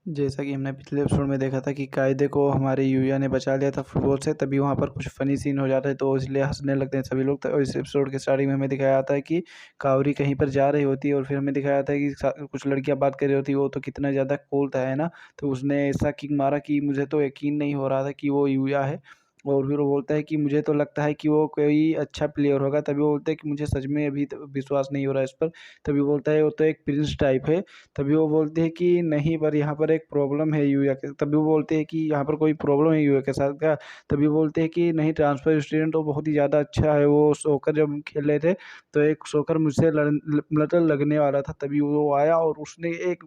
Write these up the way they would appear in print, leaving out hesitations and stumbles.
जैसा कि हमने पिछले एपिसोड में देखा था कि कायदे को हमारे यूया ने बचा लिया था फुटबॉल से, तभी वहाँ पर कुछ फ़नी सीन हो जाता है तो इसलिए हँसने लगते हैं सभी लोग। तो इस एपिसोड के स्टार्टिंग में हमें दिखाया जाता है कि कावरी कहीं पर जा रही होती है और फिर हमें दिखाया जाता है कि कुछ लड़कियाँ बात कर रही होती है, वो तो कितना ज़्यादा कूल था, है ना? तो उसने ऐसा किक मारा कि मुझे तो यकीन नहीं हो रहा था कि वो यूया है। और फिर वो बोलता है कि मुझे तो लगता है कि वो कोई अच्छा प्लेयर होगा, तभी वो बोलता है कि मुझे सच में अभी विश्वास नहीं हो रहा है इस पर। तभी बोलता है वो तो एक प्रिंस टाइप है। तभी वो बोलते हैं कि नहीं, पर यहाँ पर एक प्रॉब्लम है यूया के। तभी वो बोलते हैं कि यहाँ पर कोई प्रॉब्लम है यूया के साथ क्या? तभी बोलते हैं कि नहीं, ट्रांसफर स्टूडेंट तो बहुत ही ज़्यादा अच्छा है। वो सोकर जब हम खेल रहे थे तो एक सोकर मुझसे मतलब लगने वाला था, तभी वो आया और उसने एक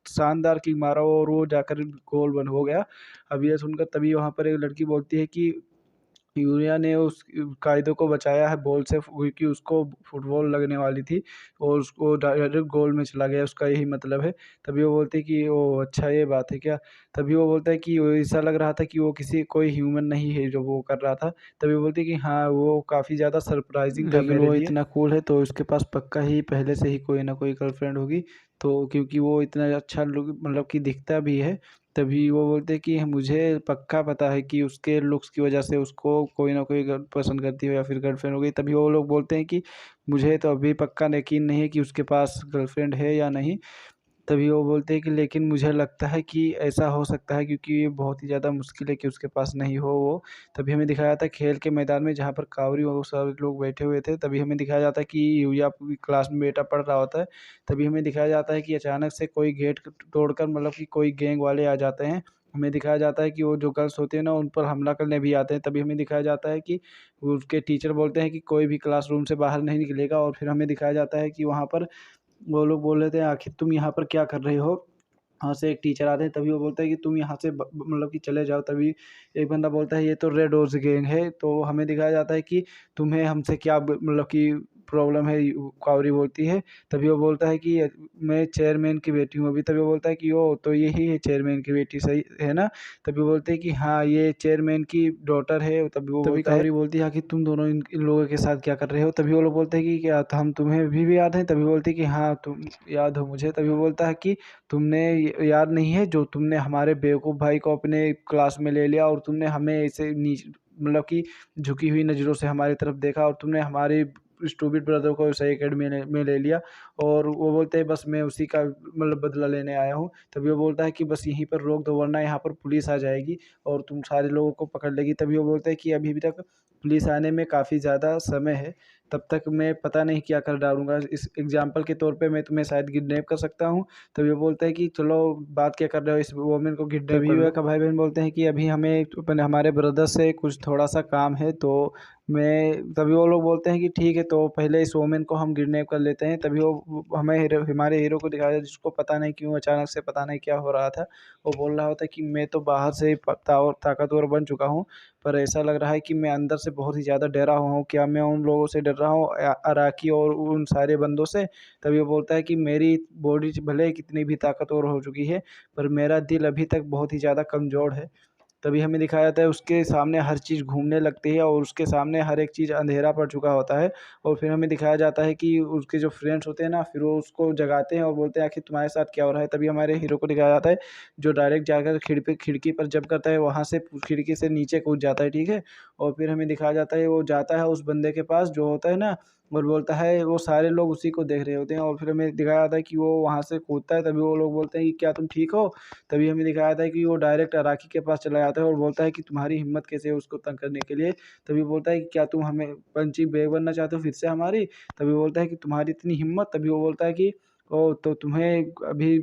शानदार किक मारा और वो जाकर गोल बन हो गया। अब ये सुनकर तभी वहाँ पर एक लड़की बोलती है कि यूरिया ने उस कायदे को बचाया है बॉल से, क्योंकि उसको फुटबॉल लगने वाली थी और उसको डायरेक्ट गोल में चला गया, उसका यही मतलब है। तभी वो बोलती है कि ओह! अच्छा, ये बात है क्या? तभी वो बोलता है कि वो ऐसा लग रहा था कि वो कोई ह्यूमन नहीं है जो वो कर रहा था। तभी वो बोलती है कि हाँ, वो काफ़ी ज़्यादा सरप्राइज़िंग था लेकिन मेरे वो लिए। इतना कूल है तो उसके पास पक्का ही पहले से ही कोई ना कोई गर्लफ्रेंड होगी। तो क्योंकि वो इतना अच्छा लुक मतलब कि दिखता भी है, तभी वो बोलते हैं कि मुझे पक्का पता है कि उसके लुक्स की वजह से उसको कोई ना कोई गर्ल पसंद करती हो या फिर गर्लफ्रेंड हो गई। तभी वो लोग बोलते हैं कि मुझे तो अभी पक्का यकीन नहीं है कि उसके पास गर्लफ्रेंड है या नहीं। तभी वो बोलते हैं कि लेकिन मुझे लगता है कि ऐसा हो सकता है, क्योंकि ये बहुत ही ज़्यादा मुश्किल है कि उसके पास नहीं हो वो। तभी हमें दिखाया जाता है खेल के मैदान में, जहाँ पर कावरी और सारे लोग बैठे हुए थे। तभी हमें दिखाया जाता है कि यूया पूरी क्लास में बेटा पढ़ रहा होता है। तभी हमें दिखाया जाता है कि अचानक से कोई गेट तोड़कर मतलब कि कोई गैंग वाले आ जाते हैं। हमें दिखाया जाता है कि वो जो गर्ल्स होती हैं ना, उन पर हमला करने भी आते हैं। तभी हमें दिखाया जाता है कि उसके टीचर बोलते हैं कि कोई भी क्लासरूम से बाहर नहीं निकलेगा और फिर हमें दिखाया जाता है कि वहाँ पर वो लोग बोल रहे थे, आखिर तुम यहाँ पर क्या कर रहे हो? वहाँ से एक टीचर आते हैं, तभी वो बोलता है कि तुम यहाँ से मतलब कि चले जाओ। तभी एक बंदा बोलता है ये तो रेड रोज़ गैंग है। तो हमें दिखाया जाता है कि तुम्हें हमसे क्या मतलब कि प्रॉब्लम है? कावरी बोलती है। तभी वो बोलता है कि मैं चेयरमैन की बेटी हूँ अभी। तभी वो बोलता है कि ओह! तो यही है चेयरमैन की बेटी, सही है ना? तभी वो बोलते हैं कि हाँ, ये चेयरमैन की डॉटर है। तभी कावरी बोलती है कि तुम दोनों इन लोगों के साथ क्या कर रहे हो? तभी वो लोग बोलते हैं कि क्या हम तुम्हें अभी भी याद हैं? तभी बोलती है कि हाँ, तुम याद हो मुझे। तभी वो बोलता है कि तुमने याद नहीं है जो तुमने हमारे बेवकूफ़ भाई को अपने क्लास में ले लिया और तुमने हमें ऐसे मतलब कि झुकी हुई नज़रों से हमारी तरफ देखा और तुमने हमारे स्टूपिड ब्रदर को सही अकेडमी में ले लिया। और वो बोलते हैं बस मैं उसी का मतलब बदला लेने आया हूँ। तभी वो बोलता है कि बस यहीं पर रोक दो, वरना यहाँ पर पुलिस आ जाएगी और तुम सारे लोगों को पकड़ लेगी। तभी वो बोलता है कि अभी भी तक पुलिस आने में काफ़ी ज़्यादा समय है, तब तक मैं पता नहीं क्या कर डालूँगा। इस एग्ज़ाम्पल के तौर पे मैं तुम्हें शायद किडनैप कर सकता हूँ। तभी वो बोलता है कि चलो, बात क्या कर रहे हो, इस वुमन को किडनैप कर लो। का भाई-बहन बोलते हैं कि अभी हमें अपने हमारे ब्रदर से कुछ थोड़ा-सा काम है, तो मैं तभी वो लोग बोलते हैं कि ठीक है, तो पहले इस वुमन को हम किडनैप कर लेते हैं। तभी वो हमें हमारे हीरो को दिखाया, जिसको पता नहीं क्यों अचानक से पता नहीं क्या हो रहा था। वो बोल रहा होता है कि मैं तो बाहर से ही ताकतवर बन चुका हूँ, पर ऐसा लग रहा है कि मैं अंदर से बहुत ही ज़्यादा डरा हुआ हूँ। क्या मैं उन लोगों से डर रहा हूँ, अराकी और उन सारे बंदों से? तभी वो बोलता है कि मेरी बॉडी भले ही कितनी भी ताकतवर हो चुकी है, पर मेरा दिल अभी तक बहुत ही ज़्यादा कमज़ोर है। तभी हमें दिखाया जाता है उसके सामने हर चीज़ घूमने लगती है और उसके सामने हर एक चीज़ अंधेरा पड़ चुका होता है। और फिर हमें दिखाया जाता है कि उसके जो फ्रेंड्स होते हैं ना, फिर वो उसको जगाते हैं और बोलते हैं आखिर तुम्हारे साथ क्या हो रहा है? तभी हमारे हीरो को दिखाया जाता है, जो डायरेक्ट जाकर खिड़की पर जंप करता है, वहाँ से खिड़की से नीचे कूद जाता है, ठीक है? और फिर हमें दिखाया जाता है वो जाता है उस बंदे के पास जो होता है ना, और बोलता है, वो सारे लोग उसी को देख रहे होते हैं और फिर हमें दिखाया जाता है कि वो वहाँ से कूदता है। तभी वो लोग बोलते हैं कि क्या तुम ठीक हो? तभी हमें दिखाया जाता है कि वो डायरेक्ट अराकी के पास चला जाता है और बोलता है कि तुम्हारी हिम्मत कैसे है उसको तंग करने के लिए? तभी बोलता है कि क्या तुम हमें पंचिंग बैग बनना चाहते हो फिर से हमारी? तभी बोलता है कि तुम्हारी इतनी हिम्मत? तभी वो बोलता है कि ओह! तो तुम्हें अभी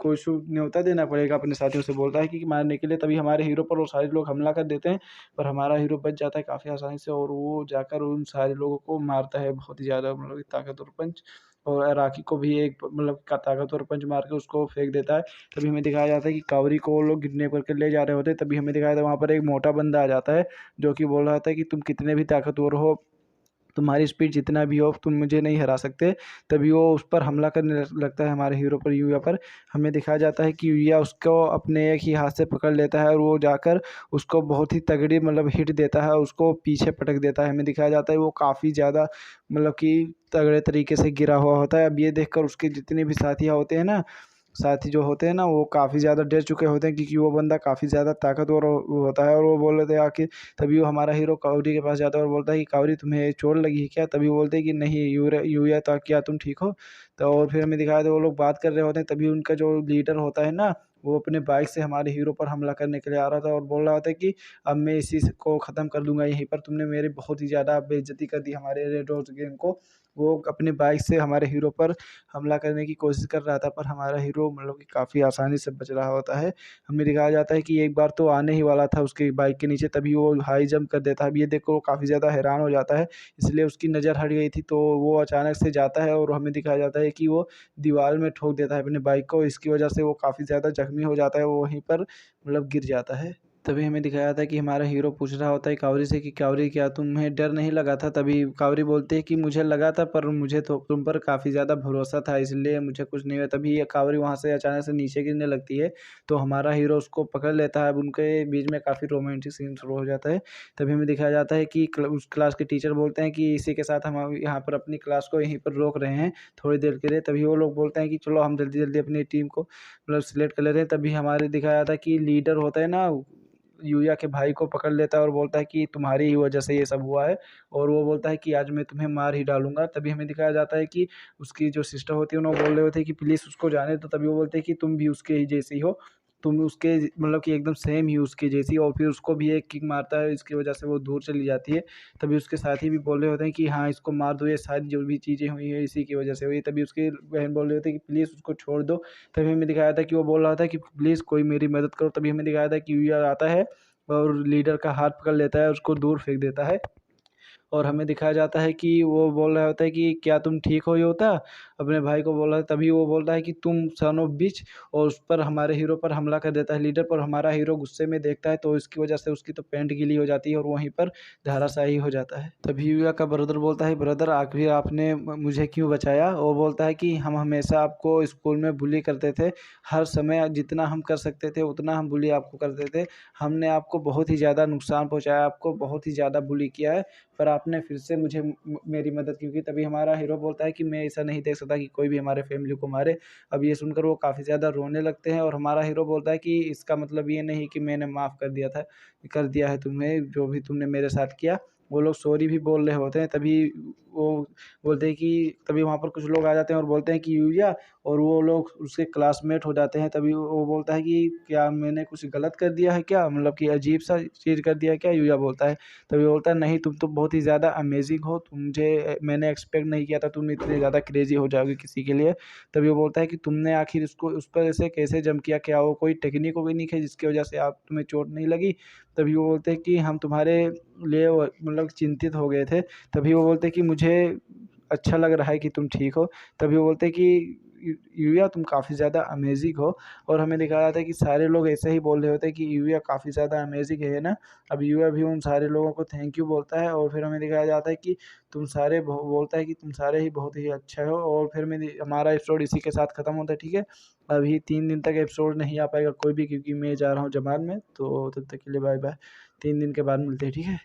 कोई न्योता देना पड़ेगा अपने साथियों से, बोलता है कि मारने के लिए। तभी हमारे हीरो पर वो सारे लोग हमला कर देते हैं, पर हमारा हीरो बच जाता है काफ़ी आसानी से और वो जाकर उन सारे लोगों को मारता है बहुत ही ज़्यादा मतलब कि ताकतवर पंच। और अराकी को भी एक मतलब का ताकतवर पंच मार के उसको फेंक देता है। तभी हमें दिखाया जाता है कि कावरी को वो लोग किडनैप करके ले जा रहे होते हैं। तभी हमें दिखाया जाता है वहाँ पर एक मोटा बंदा आ जाता है, जो कि बोल रहा था कि तुम कितने भी ताकतवर हो, तुम्हारी स्पीड जितना भी हो, तुम मुझे नहीं हरा सकते। तभी वो उस पर हमला करने लगता है हमारे हीरो पर, यूया पर। हमें दिखाया जाता है कि यूया उसको अपने एक ही हाथ से पकड़ लेता है और वो जाकर उसको बहुत ही तगड़ी मतलब हिट देता है, उसको पीछे पटक देता है। हमें दिखाया जाता है वो काफ़ी ज़्यादा मतलब कि तगड़े तरीके से गिरा हुआ होता है। अब ये देखकर उसके जितने भी साथियाँ होते हैं ना, साथी जो होते हैं ना वो काफ़ी ज़्यादा डर चुके होते हैं, क्योंकि वो बंदा काफ़ी ज़्यादा ताकतवर होता है। और वो बोल रहे थे आखिर, तभी वो हमारा हीरो कावरी के पास जाता है और बोलता है कि कावरी तुम्हें चोट लगी है क्या? तभी वो बोलते हैं कि नहीं यूया, तो क्या तुम ठीक हो? तो और फिर हमें दिखाया था वो लोग बात कर रहे होते हैं, तभी उनका जो लीडर होता है ना, वो अपने बाइक से हमारे हीरो पर हमला करने के लिए आ रहा था और बोल रहा था कि अब मैं इसी को ख़त्म कर दूंगा यहीं पर, तुमने मेरी बहुत ही ज़्यादा बेइज्जती कर दी हमारे रेड रोज़ गेम को। वो अपने बाइक से हमारे हीरो पर हमला करने की कोशिश कर रहा था, पर हमारा हीरो मतलब कि काफ़ी आसानी से बच रहा होता है। हमें दिखाया जाता है कि एक बार तो आने ही वाला था उसकी बाइक के नीचे, तभी वो हाई जंप कर देता है। अब ये देखकर वो काफ़ी ज़्यादा हैरान हो जाता है, इसलिए उसकी नज़र हट गई थी, तो वो अचानक से जाता है और हमें दिखाया जाता है कि वो दीवार में ठोक देता है अपनी बाइक को। इसकी वजह से वो काफ़ी ज़्यादा ज़ख्मी हो जाता है, वो वहीं पर मतलब गिर जाता है। तभी हमें दिखाया था कि हमारा हीरो पूछ रहा होता है कावरी से कि कावरी, क्या तुम्हें डर नहीं लगा था? तभी कावरी बोलती है कि मुझे लगा था, पर मुझे तो तुम पर काफ़ी ज़्यादा भरोसा था, इसलिए मुझे कुछ नहीं हुआ। तभी ये कावरी वहाँ से अचानक से नीचे गिरने लगती है, तो हमारा हीरो उसको पकड़ लेता है। अब उनके बीच में काफ़ी रोमांटिक सीन शुरू हो जाता है। तभी हमें दिखाया जाता है कि उस क्लास के टीचर बोलते हैं कि इसी के साथ हम अब यहाँ पर अपनी क्लास को यहीं पर रोक रहे हैं थोड़ी देर के लिए। तभी वो लोग बोलते हैं कि चलो हम जल्दी जल्दी अपनी टीम को मतलब सिलेक्ट कर लेते हैं। तभी हमारे दिखाया जाता है कि लीडर होता है ना, यूया के भाई को पकड़ लेता है और बोलता है कि तुम्हारी ही वजह से ये सब हुआ है, और वो बोलता है कि आज मैं तुम्हें मार ही डालूँगा। तभी हमें दिखाया जाता है कि उसकी जो सिस्टर होती है उन्हें बोल रहे होते हैं कि प्लीज़ उसको जाने दो। तभी वो बोलते हैं कि तुम भी उसके ही जैसी हो, तुम उसके मतलब कि एकदम सेम ही उसकी जैसी, और फिर उसको भी एक किक मारता है, इसकी वजह से वो दूर चली जाती है। तभी उसके साथी भी बोल रहे होते हैं कि हाँ, इसको मार दो, ये सारी जो भी चीज़ें हुई हैं इसी की वजह से हुई है। तभी उसकी बहन बोल रही होती है कि प्लीज़ उसको छोड़ दो। तभी हमें दिखाया था कि वो बोल रहा था कि प्लीज़ कोई मेरी मदद करो। तभी हमें दिखाया था कि यूया आता है और लीडर का हाथ पकड़ लेता है, उसको दूर फेंक देता है। और हमें दिखाया जाता है कि वो बोल रहा होता है कि क्या तुम ठीक हो योता? अपने भाई को बोल रहा है, तभी वो बोल रहा है कि तुम सन ऑफ बिच, और उस पर हमारे हीरो पर हमला कर देता है लीडर पर। हमारा हीरो गुस्से में देखता है, तो इसकी वजह से उसकी तो पैंट गीली हो जाती है और वहीं पर धराशायी हो जाता है। तभी युवा का ब्रदर बोलता है, ब्रदर आखिर आपने मुझे क्यों बचाया? और बोलता है कि हम हमेशा आपको स्कूल में बुली करते थे, हर समय जितना हम कर सकते थे उतना हम बुली आपको करते थे। हमने आपको बहुत ही ज़्यादा नुकसान पहुँचाया, आपको बहुत ही ज़्यादा बुली किया है, पर आपने फिर से मुझे मेरी मदद की। तभी हमारा हीरो बोलता है कि मैं ऐसा नहीं देख सकता कि कोई भी हमारे फैमिली को मारे। अब ये सुनकर वो काफ़ी ज़्यादा रोने लगते हैं, और हमारा हीरो बोलता है कि इसका मतलब ये नहीं कि मैंने माफ़ कर दिया है तुम्हें, जो भी तुमने मेरे साथ किया। वो लोग सॉरी भी बोल रहे होते हैं, तभी वो बोलते हैं कि तभी वहाँ पर कुछ लोग आ जाते हैं और बोलते हैं कि यूया, और वो लोग उसके क्लासमेट हो जाते हैं। तभी वो बोलता है कि क्या मैंने कुछ गलत कर दिया है क्या? मतलब कि अजीब सा चीज़ कर दिया है क्या? यूया बोलता है। तभी बोलता है नहीं, तुम तो बहुत ही ज़्यादा अमेज़िंग हो, मैंने एक्सपेक्ट नहीं किया था तुम इतने ज़्यादा क्रेज़ी हो जाओगे किसी के लिए। तभी वो बोलता है कि तुमने आखिर उसको उस पर ऐसे कैसे जंप किया? क्या वो कोई टेक्निक वगनिक है जिसकी वजह से आप तुम्हें चोट नहीं लगी? तभी वो बोलते हैं कि हम तुम्हारे लिए मतलब चिंतित हो गए थे। तभी वो बोलते हैं कि मुझे अच्छा लग रहा है कि तुम ठीक हो। तभी वो बोलते हैं कि यूया तुम काफ़ी ज़्यादा अमेज़िंग हो। और हमें दिखाया जाता है कि सारे लोग ऐसे ही बोल रहे होते हैं कि यूया काफ़ी ज़्यादा अमेज़िंग है ना। अब यूया भी उन सारे लोगों को थैंक यू बोलता है, और फिर हमें दिखाया जाता है कि बोलता है कि तुम सारे ही बहुत ही अच्छे हो, और फिर हमारा एपिसोड इसी के साथ ख़त्म होता है, ठीक है। अभी 3 दिन तक एपिसोड नहीं आ पाएगा कोई भी, क्योंकि मैं जा रहा हूँ जमान में, तो तब तक के लिए बाय बाय। 3 दिन के बाद मिलते हैं, ठीक है।